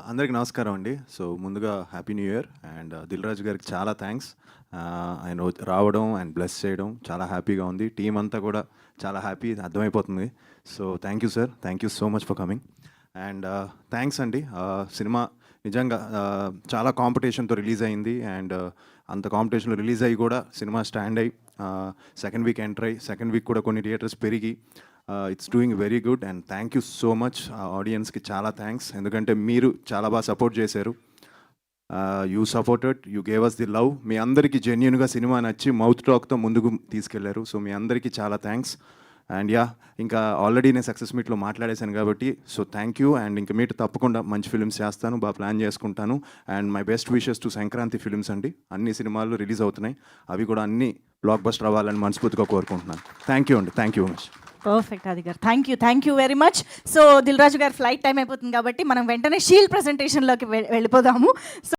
అందరికి నమస్కారం అండి. సో ముందుగా happy new year and Dil Raju గారికి చాలా థ్యాంక్స్. ఆయన రావడం అండ్ బ్లెస్ చేయడం చాలా హ్యాపీగా ఉంది. టీం అంతా కూడా చాలా హ్యాపీ, అర్థమైపోతుంది. So thank you sir, thank you so much for coming. And thanks అండి. సినిమా నిజంగా చాలా కాంపిటీషన్తో రిలీజ్ అయింది అండ్ అంత కాంపిటీషన్లో రిలీజ్ అయ్యి కూడా సినిమా స్టాండ్ అయ్యి సెకండ్ వీక్ ఎంటర్ అయ్యి సెకండ్ వీక్ కూడా కొన్ని థియేటర్స్ పెరిగి it's doing very good and thank you so much. ఆడియన్స్కి చాలా థ్యాంక్స్, ఎందుకంటే మీరు చాలా బాగా సపోర్ట్ చేశారు. You supported, you gave us the love. మీ అందరికీ జెన్యున్గా సినిమా నచ్చి మౌత్ టాక్తో ముందుకు తీసుకెళ్లారు. సో మీ అందరికీ చాలా థ్యాంక్స్. అండ్ ఇంకా ఆల్రెడీ నేను సక్సెస్ మీట్లో మాట్లాడేశాను కాబట్టి సో థ్యాంక్ యూ. అండ్ ఇంకా మీటు తప్పకుండా మంచి ఫిల్మ్స్ చేస్తాను, బాగా ప్లాన్ చేసుకుంటాను. And my best wishes to Sankranti films అండి. అన్ని సినిమాలు రిలీజ్ అవుతున్నాయి, అవి కూడా అన్ని బ్లాక్ బస్టర్ అవ్వాలని మనస్ఫూర్తిగా కోరుకుంటున్నాను. థ్యాంక్ యూ అండి, thank you much. Perfect Adi గారు, thank you very much. So Dil Raju గారు ఫ్లైట్ టైం అయిపోతుంది కాబట్టి మనం వెంటనే షీల్డ్ ప్రజెంటేషన్లోకి వెళ్ళిపోదాము. సో